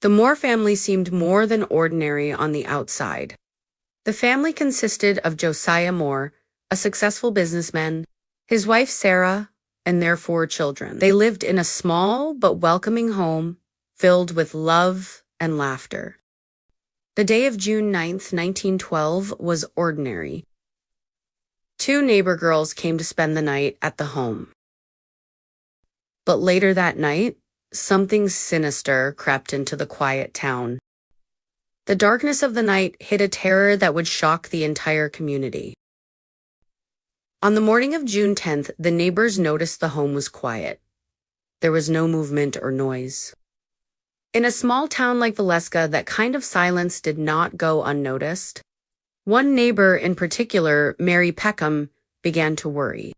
The Moore family seemed more than ordinary on the outside. The family consisted of Josiah Moore, a successful businessman, his wife Sarah, and their 4 children. They lived in a small but welcoming home filled with love and laughter. The day of June 9th, 1912 was ordinary. 2 neighbor girls came to spend the night at the home. But later that night, something sinister crept into the quiet town. The darkness of the night hid a terror that would shock the entire community. On the morning of June 10th, the neighbors noticed the home was quiet. There was no movement or noise. In a small town like Valeska, that kind of silence did not go unnoticed. One neighbor in particular, Mary Peckham, began to worry.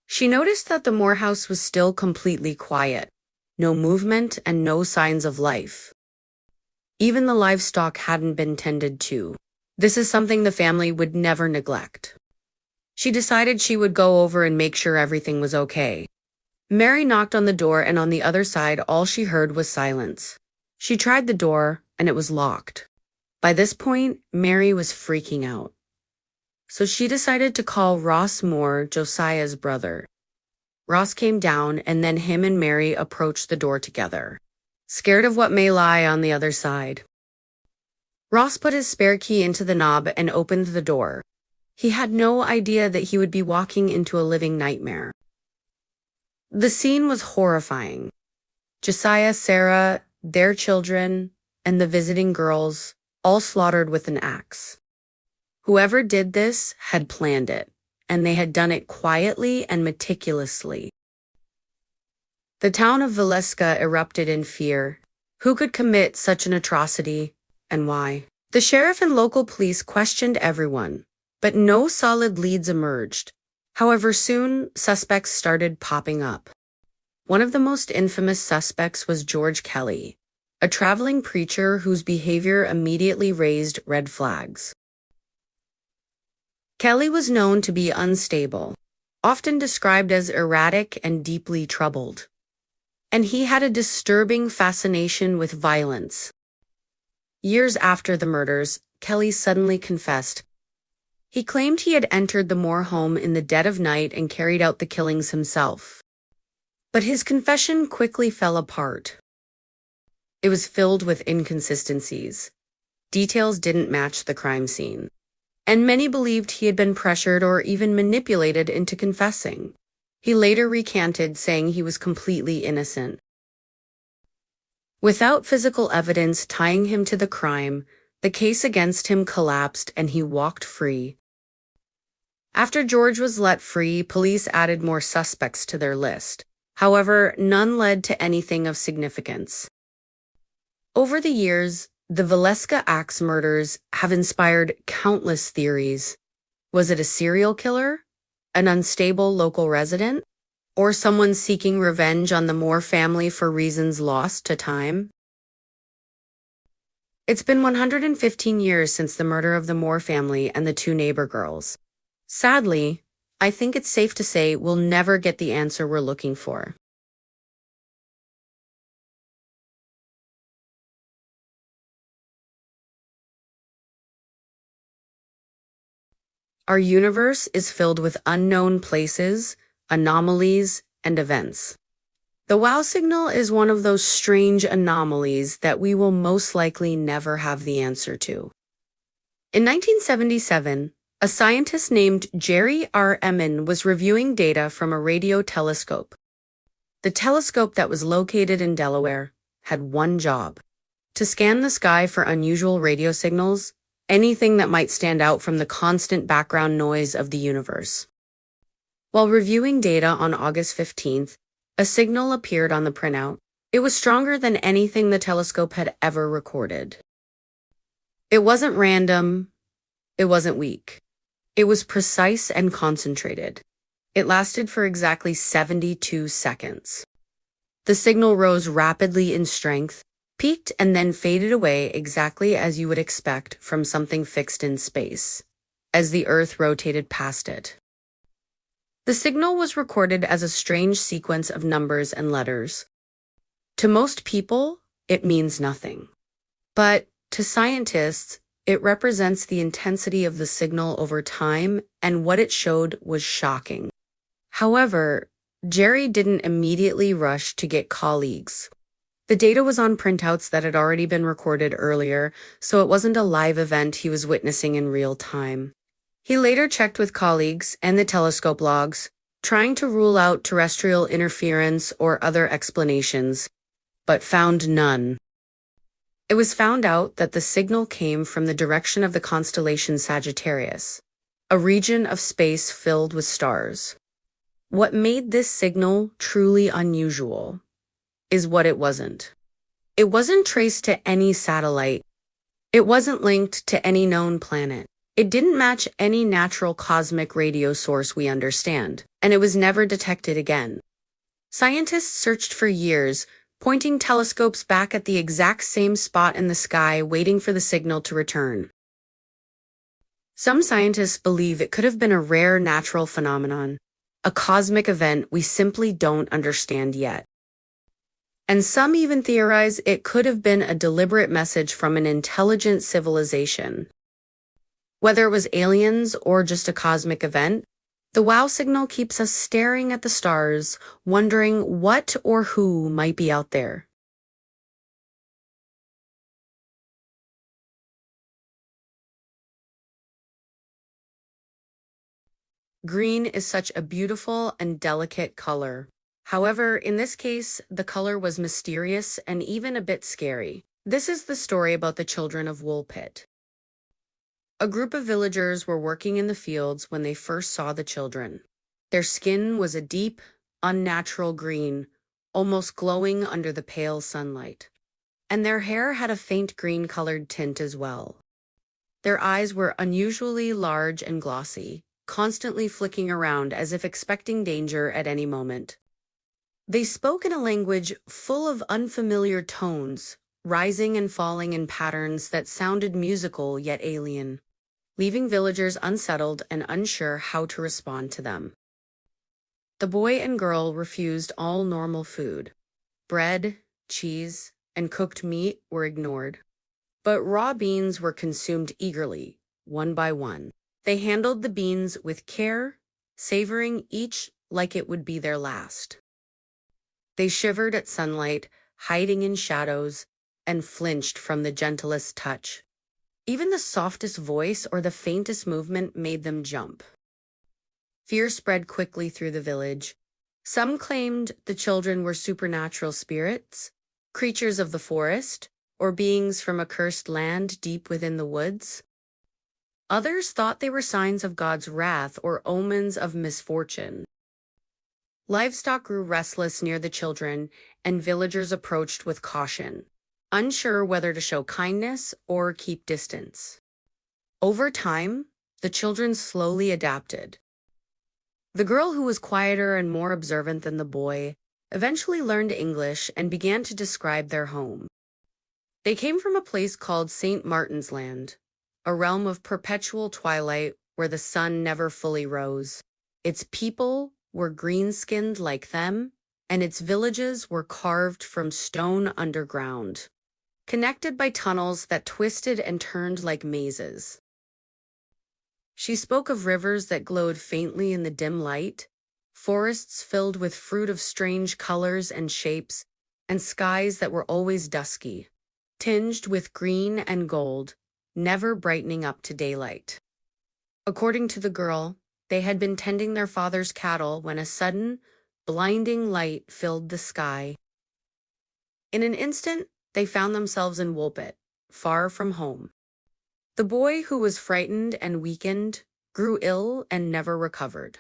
She noticed that the Moore house was still completely quiet, no movement and no signs of life. Even the livestock hadn't been tended to. This is something the family would never neglect. She decided she would go over and make sure everything was okay. Mary knocked on the door, and on the other side, all she heard was silence. She tried the door, and it was locked. By this point, Mary was freaking out. So she decided to call Ross Moore, Josiah's brother. Ross came down, and then him and Mary approached the door together, scared of what may lie on the other side. Ross put his spare key into the knob and opened the door. He had no idea that he would be walking into a living nightmare. The scene was horrifying. Josiah, Sarah, their children, and the visiting girls, all slaughtered with an axe. Whoever did this had planned it, and they had done it quietly and meticulously. The town of Valeska erupted in fear. Who could commit such an atrocity, and why? The sheriff and local police questioned everyone, but no solid leads emerged. However, soon suspects started popping up. One of the most infamous suspects was George Kelly, a traveling preacher whose behavior immediately raised red flags. Kelly was known to be unstable, often described as erratic and deeply troubled. And he had a disturbing fascination with violence. Years after the murders, Kelly suddenly confessed. He claimed he had entered the Moore home in the dead of night and carried out the killings himself. But his confession quickly fell apart. It was filled with inconsistencies. Details didn't match the crime scene, and many believed he had been pressured or even manipulated into confessing. He later recanted, saying he was completely innocent. Without physical evidence tying him to the crime, the case against him collapsed and he walked free. After George was let free, police added more suspects to their list. However, none led to anything of significance. Over the years, the Valeska axe murders have inspired countless theories. Was it a serial killer, an unstable local resident, or someone seeking revenge on the Moore family for reasons lost to time? It's been 115 years since the murder of the Moore family and the 2 neighbor girls. Sadly, I think it's safe to say we'll never get the answer we're looking for. Our universe is filled with unknown places, anomalies, and events. The wow signal is one of those strange anomalies that we will most likely never have the answer to. In 1977, a scientist named Jerry R. Emin was reviewing data from a radio telescope. The telescope that was located in Delaware had one job: to scan the sky for unusual radio signals, anything that might stand out from the constant background noise of the universe. While reviewing data on August 15th, a signal appeared on the printout. It was stronger than anything the telescope had ever recorded. It wasn't random. It wasn't weak. It was precise and concentrated. It lasted for exactly 72 seconds. The signal rose rapidly in strength, peaked, and then faded away exactly as you would expect from something fixed in space, as the Earth rotated past it. The signal was recorded as a strange sequence of numbers and letters. To most people, it means nothing. But to scientists, it represents the intensity of the signal over time, and what it showed was shocking. However, Jerry didn't immediately rush to get colleagues. The data was on printouts that had already been recorded earlier, so it wasn't a live event he was witnessing in real time. He later checked with colleagues and the telescope logs, trying to rule out terrestrial interference or other explanations, but found none. It was found out that the signal came from the direction of the constellation Sagittarius, a region of space filled with stars. What made this signal truly unusual is what it wasn't. It wasn't traced to any satellite. It wasn't linked to any known planet. It didn't match any natural cosmic radio source we understand, and it was never detected again. Scientists searched for years, pointing telescopes back at the exact same spot in the sky, waiting for the signal to return. Some scientists believe it could have been a rare natural phenomenon, a cosmic event we simply don't understand yet. And some even theorize it could have been a deliberate message from an intelligent civilization. Whether it was aliens or just a cosmic event, the wow signal keeps us staring at the stars, wondering what or who might be out there. Green is such a beautiful and delicate color. However, in this case, the color was mysterious and even a bit scary. This is the story about the children of Woolpit. A group of villagers were working in the fields when they first saw the children. Their skin was a deep, unnatural green, almost glowing under the pale sunlight. And their hair had a faint green-colored tint as well. Their eyes were unusually large and glossy, constantly flicking around as if expecting danger at any moment. They spoke in a language full of unfamiliar tones, rising and falling in patterns that sounded musical yet alien, leaving villagers unsettled and unsure how to respond to them. The boy and girl refused all normal food. Bread, cheese, and cooked meat were ignored. But raw beans were consumed eagerly, one by one. They handled the beans with care, savoring each like it would be their last. They shivered at sunlight, hiding in shadows, and flinched from the gentlest touch. Even the softest voice or the faintest movement made them jump. Fear spread quickly through the village. Some claimed the children were supernatural spirits, creatures of the forest, or beings from a cursed land deep within the woods. Others thought they were signs of God's wrath or omens of misfortune. Livestock grew restless near the children, and villagers approached with caution, unsure whether to show kindness or keep distance. Over time, the children slowly adapted. The girl, who was quieter and more observant than the boy, eventually learned English and began to describe their home. They came from a place called St. Martin's Land, a realm of perpetual twilight where the sun never fully rose. Its people were green-skinned like them, and its villages were carved from stone underground, connected by tunnels that twisted and turned like mazes. She spoke of rivers that glowed faintly in the dim light, forests filled with fruit of strange colors and shapes, and skies that were always dusky, tinged with green and gold, never brightening up to daylight. According to the girl, they had been tending their father's cattle when a sudden, blinding light filled the sky. In an instant, they found themselves in Woolpit, far from home. The boy, who was frightened and weakened, grew ill and never recovered.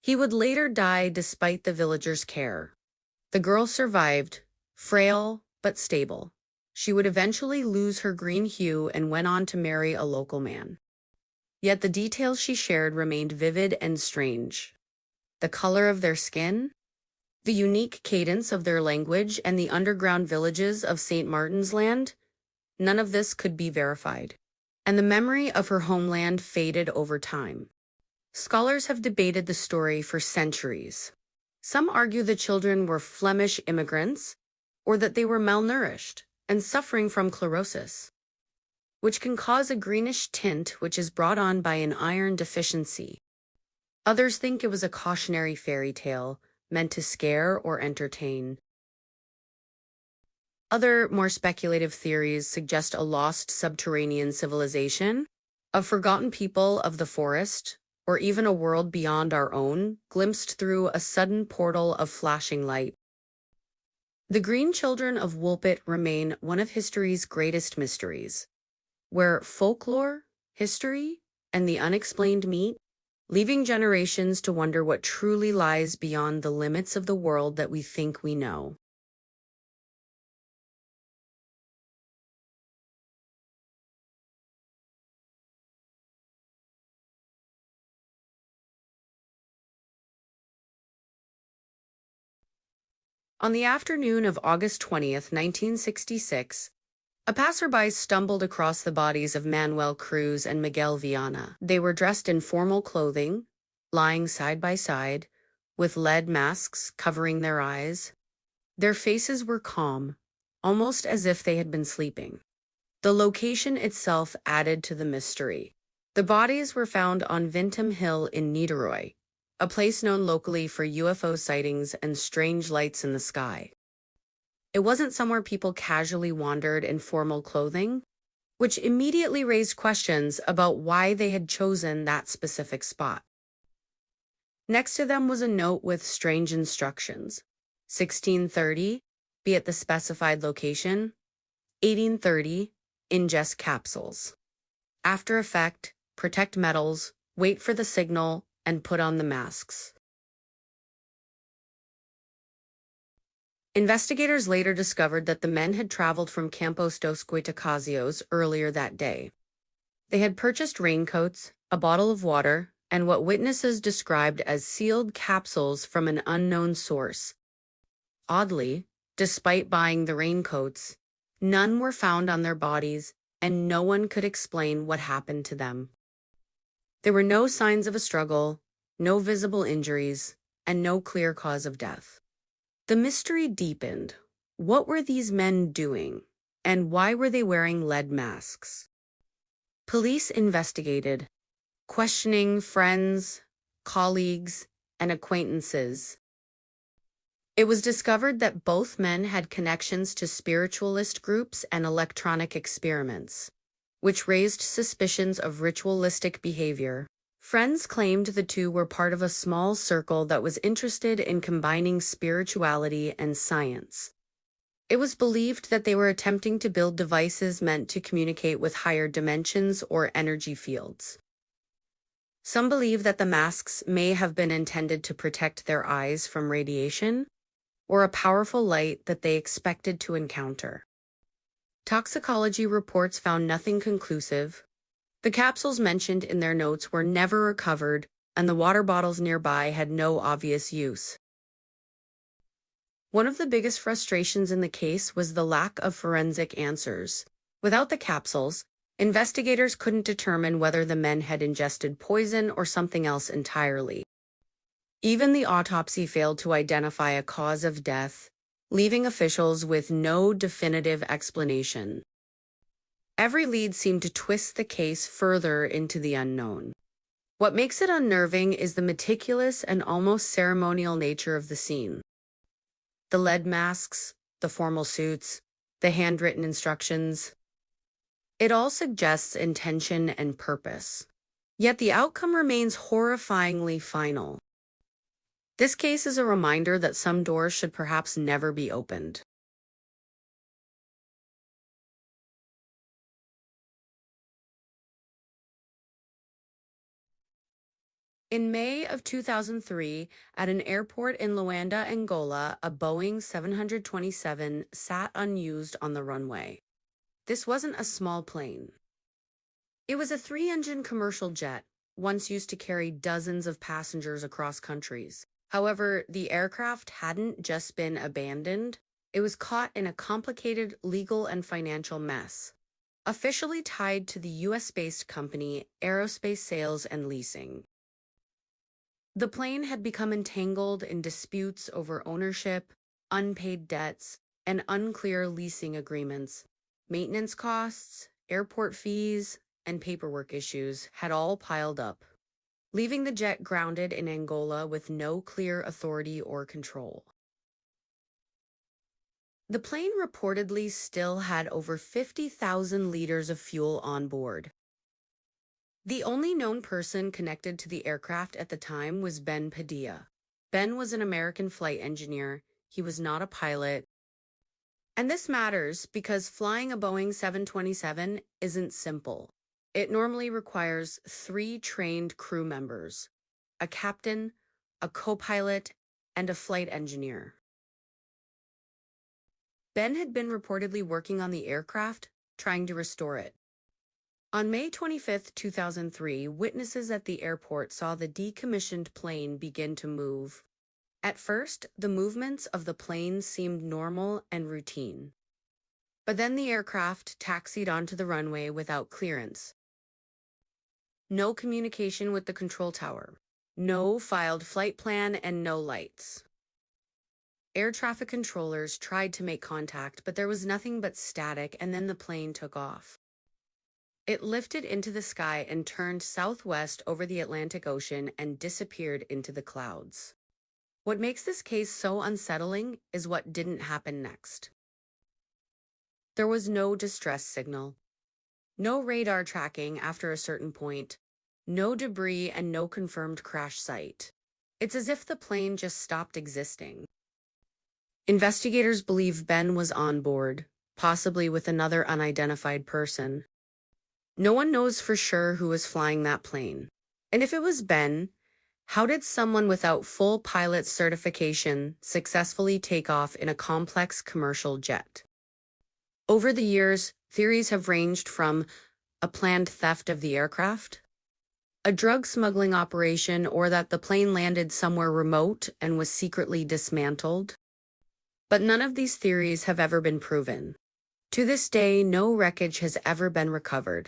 He would later die despite the villagers' care. The girl survived, frail but stable. She would eventually lose her green hue and went on to marry a local man. Yet the details she shared remained vivid and strange. The color of their skin, the unique cadence of their language, and the underground villages of St. Martin's Land, none of this could be verified. And the memory of her homeland faded over time. Scholars have debated the story for centuries. Some argue the children were Flemish immigrants, or that they were malnourished and suffering from chlorosis, which can cause a greenish tint which is brought on by an iron deficiency. Others think it was a cautionary fairy tale meant to scare or entertain. Other, more speculative theories suggest a lost subterranean civilization, a forgotten people of the forest, or even a world beyond our own, glimpsed through a sudden portal of flashing light. The Green Children of Woolpit remain one of history's greatest mysteries, where folklore, history, and the unexplained meet, leaving generations to wonder what truly lies beyond the limits of the world that we think we know. On the afternoon of August 20th, 1966, a passerby stumbled across the bodies of Manuel Cruz and Miguel Viana. They were dressed in formal clothing, lying side by side, with lead masks covering their eyes. Their faces were calm, almost as if they had been sleeping. The location itself added to the mystery. The bodies were found on Vintum Hill in Niederoy, a place known locally for UFO sightings and strange lights in the sky. It wasn't somewhere people casually wandered in formal clothing, which immediately raised questions about why they had chosen that specific spot. Next to them was a note with strange instructions. 1630, be at the specified location. 1830, ingest capsules. After effect, protect metals, wait for the signal, and put on the masks. Investigators later discovered that the men had traveled from Campos dos Goitacazes earlier that day. They had purchased raincoats, a bottle of water, and what witnesses described as sealed capsules from an unknown source. Oddly, despite buying the raincoats, none were found on their bodies, and no one could explain what happened to them. There were no signs of a struggle, no visible injuries, and no clear cause of death. The mystery deepened. What were these men doing, and why were they wearing lead masks? Police investigated, questioning friends, colleagues, and acquaintances. It was discovered that both men had connections to spiritualist groups and electronic experiments, which raised suspicions of ritualistic behavior. Friends claimed the two were part of a small circle that was interested in combining spirituality and science. It was believed that they were attempting to build devices meant to communicate with higher dimensions or energy fields. Some believe that the masks may have been intended to protect their eyes from radiation or a powerful light that they expected to encounter. Toxicology reports found nothing conclusive. The capsules mentioned in their notes were never recovered, and the water bottles nearby had no obvious use. One of the biggest frustrations in the case was the lack of forensic answers. Without the capsules, investigators couldn't determine whether the men had ingested poison or something else entirely. Even the autopsy failed to identify a cause of death, leaving officials with no definitive explanation. Every lead seemed to twist the case further into the unknown. What makes it unnerving is the meticulous and almost ceremonial nature of the scene. The lead masks, the formal suits, the handwritten instructions. It all suggests intention and purpose. Yet the outcome remains horrifyingly final. This case is a reminder that some doors should perhaps never be opened. In May of 2003, at an airport in Luanda, Angola, a Boeing 727 sat unused on the runway. This wasn't a small plane. It was a three-engine commercial jet, once used to carry dozens of passengers across countries. However, the aircraft hadn't just been abandoned, it was caught in a complicated legal and financial mess. Officially tied to the US-based company Aerospace Sales and Leasing. The plane had become entangled in disputes over ownership, unpaid debts, and unclear leasing agreements. Maintenance costs, airport fees, and paperwork issues had all piled up, leaving the jet grounded in Angola with no clear authority or control. The plane reportedly still had over 50,000 liters of fuel on board. The only known person connected to the aircraft at the time was Ben Padilla. Ben was an American flight engineer. He was not a pilot. And this matters because flying a Boeing 727 isn't simple. It normally requires 3 trained crew members, a captain, a co-pilot, and a flight engineer. Ben had been reportedly working on the aircraft, trying to restore it. On May 25, 2003, witnesses at the airport saw the decommissioned plane begin to move. At first, the movements of the plane seemed normal and routine. But then the aircraft taxied onto the runway without clearance. No communication with the control tower, no filed flight plan, and no lights. Air traffic controllers tried to make contact, but there was nothing but static, and then the plane took off. It lifted into the sky and turned southwest over the Atlantic Ocean and disappeared into the clouds. What makes this case so unsettling is what didn't happen next. There was no distress signal, no radar tracking after a certain point, no debris, and no confirmed crash site. It's as if the plane just stopped existing. Investigators believe Ben was on board, possibly with another unidentified person. No one knows for sure who was flying that plane. And if it was Ben, how did someone without full pilot certification successfully take off in a complex commercial jet? Over the years, theories have ranged from a planned theft of the aircraft, a drug smuggling operation, or that the plane landed somewhere remote and was secretly dismantled. But none of these theories have ever been proven. To this day, no wreckage has ever been recovered.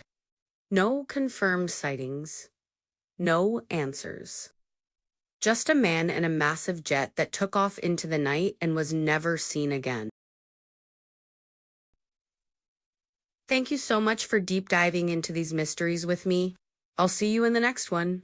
No confirmed sightings. No answers. Just a man in a massive jet that took off into the night and was never seen again. Thank you so much for deep diving into these mysteries with me. I'll see you in the next one.